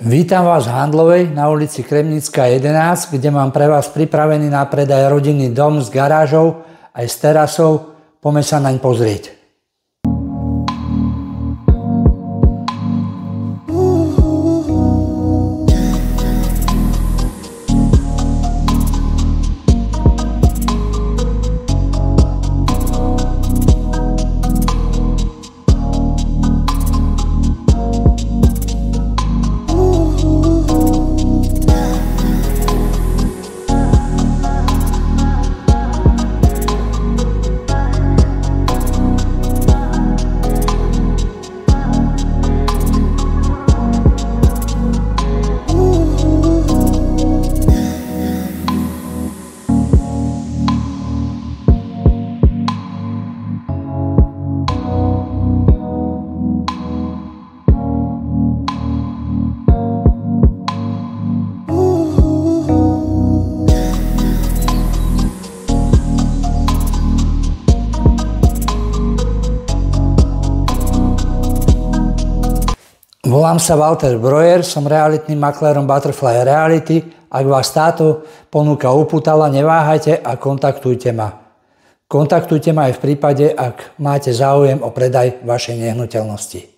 Vítam vás v Handlovej na ulici Kremnická 11, kde mám pre vás pripravený na predaj rodinný dom s garážou aj s terasou. Poďme sa naň pozrieť. Volám sa Walter Breuer, som realitným maklérom Butterfly Reality. Ak vás táto ponuka upútala, neváhajte a kontaktujte ma. Kontaktujte ma aj v prípade, ak máte záujem o predaj vašej nehnuteľnosti.